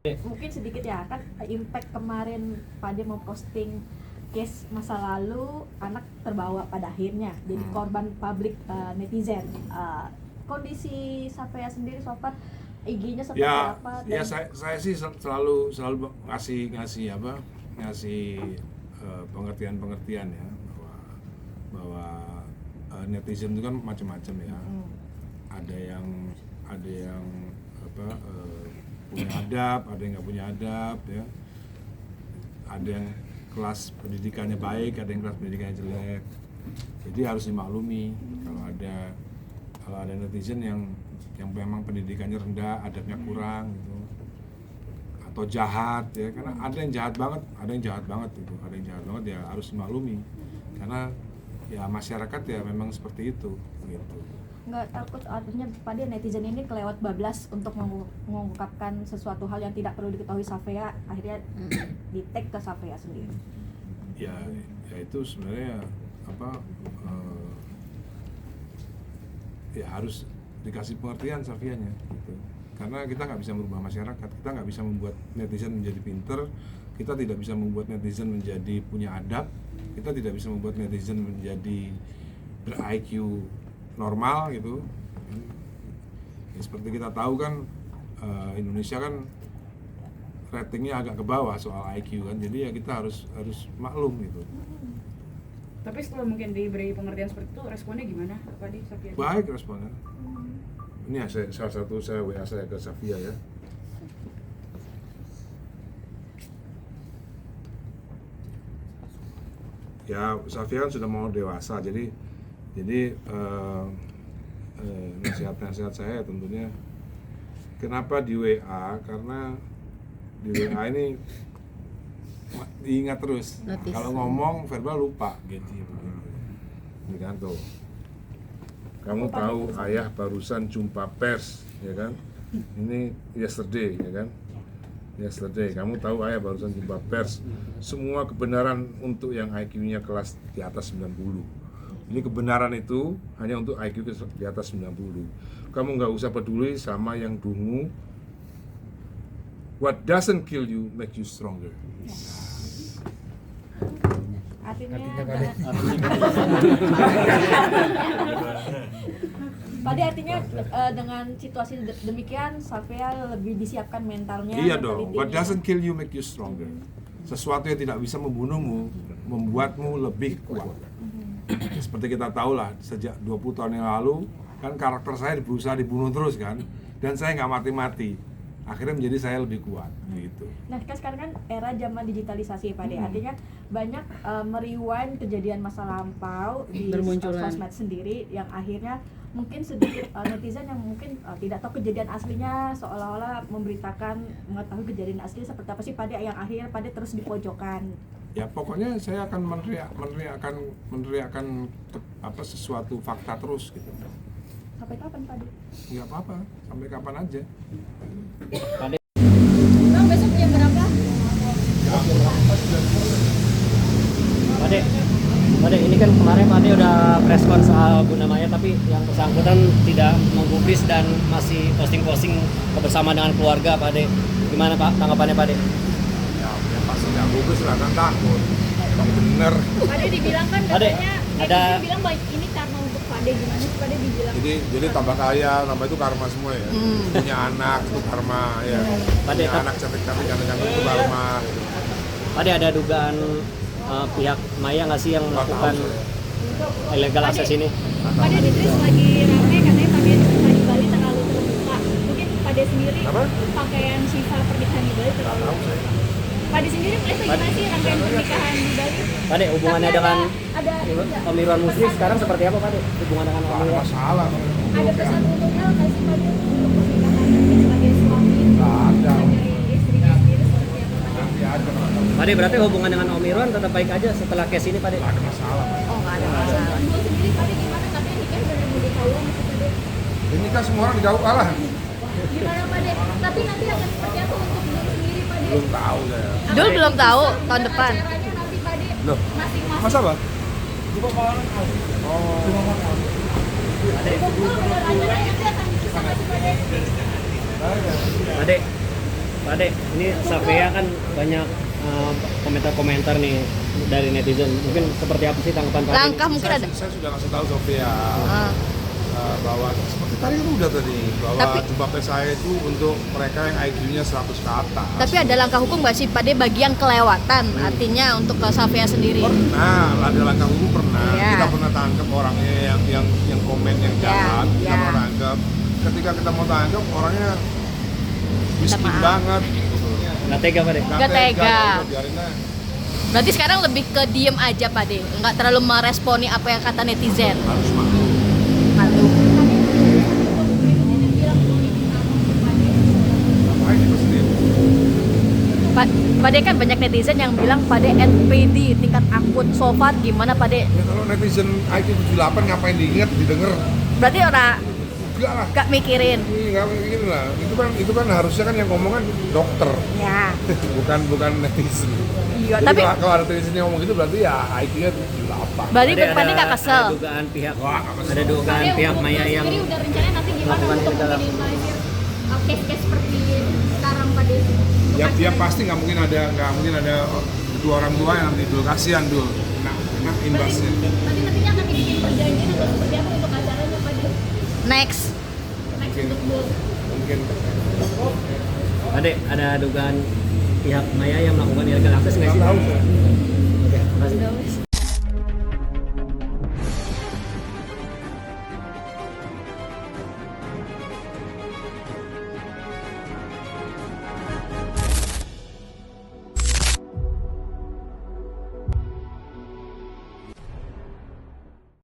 Mungkin sedikit ya, kan impact kemarin Pade mau posting case masa lalu, anak terbawa pada akhirnya jadi korban publik netizen. Kondisi Safea sendiri so far, IG-nya seperti Ya, apa? ya saya sih selalu ngasih pengertian ya, bahwa netizen itu kan macam-macam ya. Ada yang punya adab, ada yang nggak punya adab ya. Ada yang kelas pendidikannya baik, ada yang kelas pendidikannya jelek. Jadi harus dimaklumi kalau ada netizen yang memang pendidikannya rendah, adabnya kurang gitu, atau jahat ya, karena ada yang jahat banget gitu, ada yang jahat banget ya harus dimaklumi, karena ya masyarakat ya memang seperti itu gitu. Nggak takut artinya pada netizen ini kelewat bablas untuk mengungkapkan sesuatu hal yang tidak perlu diketahui Safea, akhirnya di-tag ke Safea sendiri? Ya itu sebenarnya ya harus dikasih pengertian Safianya gitu. Karena kita nggak bisa merubah masyarakat, kita nggak bisa membuat netizen menjadi pinter, kita tidak bisa membuat netizen menjadi punya adab, kita tidak bisa membuat netizen menjadi ber-IQ normal gitu. Ya, seperti kita tahu kan Indonesia kan ratingnya agak ke bawah soal IQ kan, jadi ya kita harus maklum gitu. Tapi setelah mungkin diberi pengertian seperti itu, responnya gimana Pak di Safia? Baik responnya. Ini ya salah satu saya WA saya ke Safia ya. Ya Safia kan sudah mau dewasa, jadi nasihat saya tentunya, kenapa di WA, karena di WA ini diingat terus. Kalau ngomong verbal lupa gitu. Ini kan tuh. Kamu tahu ayah barusan jumpa pers, ya kan? Ini yesterday, ya kan? Yesterday, kamu tahu ayah barusan jumpa pers. Semua kebenaran untuk yang IQ-nya kelas di atas 90. Ini kebenaran itu hanya untuk IQ di atas 90. Kamu nggak usah peduli sama yang dungu. What doesn't kill you make you stronger. Artinya artinya dengan situasi demikian Safea lebih disiapkan mentalnya. Iya dong. What doesn't kill you make you stronger. Sesuatu yang tidak bisa membunuhmu membuatmu lebih kuat. Seperti kita tahu lah, sejak 20 tahun yang lalu kan karakter saya berusaha dibunuh terus kan, dan saya nggak mati-mati, akhirnya menjadi saya lebih kuat gitu. Nah kan sekarang kan era zaman digitalisasi Pak De, artinya banyak merewind kejadian masa lampau di sosmed sendiri yang akhirnya mungkin sedikit netizen yang mungkin tidak tahu kejadian aslinya, seolah-olah mengetahui kejadian asli seperti apa sih Pak De, yang akhirnya Pak De terus dipojokkan. Ya pokoknya saya akan meneriakkan sesuatu fakta terus gitu. Sampai kapan Pak De? Nggak apa-apa, sampai kapan aja. Bang, besok jam berapa? Pade, ini kan kemarin Pade udah preskon soal Bunda Maya, tapi yang bersangkutan tidak menggubris dan masih posting-posting kebersamaan dengan keluarga Pade. Gimana Pak tanggapannya Pade? Ya pasti nggak gubris lah, kan takut. Emang bener. Pade dibilang kan katanya dibilang baik ini karma untuk Pade, gimana sih Pade dibilang? Jadi tambah kaya, tambah itu karma semua ya. Punya anak itu karma ya. Pade, punya anak cantik-cantik ganteng-ganteng itu karma. Pade, ada dugaan pihak Maya nggak sih yang melakukan illegal akses ini? Pade ditulis lagi rame katanya pakaian Syifa di Bali terlalu terbuka. Mungkin Pade sendiri pakaian Syifa pernikahan di Bali terlalu terbuka. Pade sendiri melihat gimana sih rangkaian pernikahan di Bali? Pade, hubungannya dengan Om Irwan Musli sekarang seperti apa Pade? Hubungan dengan Om Irwan? Masalah. Ada pesan untuk El nggak sih Pade untuk pernikahan sebagai suami? Ada. Dari istrinya sendiri seperti apa Pade? Nanti aja. Pade, berarti hubungan dengan Om Irwan tetap baik aja setelah case ini Pade? Nggak ada masalah. Oh nggak ada masalah. Dua sendiri Pade gimana? Katanya nikah udah mau dikawal masih Pade. Ini kan semua orang dijauh kalah. Gimana Pade? Tapi nanti akan seperti apa untuk Dul sendiri Pade? Belum tahu saya. Dul belum tahu tahun depan. Acaranya nanti Pade Loh, masing-masing. masa apa? Oh. Dul acaranya nanti akan sama si Pade. Pade, Pak Ade, ini Savea kan banyak komentar-komentar nih dari netizen. Mungkin seperti apa sih tanggapan Pak Ade? Langkah mungkin ada. Saya sudah kasih tahu Sofia bahwa seperti tadi bahwa Tapi- jumpa tes saya itu untuk mereka yang IQ-nya 100 ke atas. Tapi ada langkah hukum nggak sih Pak De bagi yang kelewatan? Artinya untuk ke Savea sendiri. Pernah, ada langkah hukum pernah. Iya. Kita pernah tangkap orangnya yang komen yang Iya, jalan, kita iya. pernah tangkap. Ketika kita mau tangkap orangnya miskin maaf. banget. Nggak tega Pak Ade? Nggak tega. udah biarin aja. Berarti sekarang lebih ke diem aja Pak De, nggak terlalu meresponi apa yang kata netizen. Harus maklum. Malu. Ngapain itu sendiri? Pak De kan banyak netizen yang bilang Pak De NPD tingkat akut. So far gimana Pak De? Ya kalau netizen IQ 78 ngapain diingat, didengar? Berarti orang Enggak lah. nggak mikirin. Nggak begini lah. Itu kan harusnya kan yang ngomong kan dokter, Ya. bukan netizen. Iya, Jadi tapi kalau ada netizen yang ngomong gitu berarti ya IQ-nya 78. berarti Ada- Pak De nggak kesel. Ada dugaan pihak, Wah, nggak kesel. ada dugaan pihak Maya yang udah rencana nanti gimana melakukan untuk segala meminimalisir case-case seperti sekarang Pak De? Ya pasti nggak mungkin ada kedua orang tua yang nanti dulu kasihan dulu kena imbasnya. Nanti nantinya akan dibikin perjanjian atau seperti apa untuk acaranya Pak De? Next. Next untuk dulu. Mungkin Pak Ade, ada dugaan pihak Maya yang melakukan illegal access nggak sih? nggak tahu. Oke, makasih.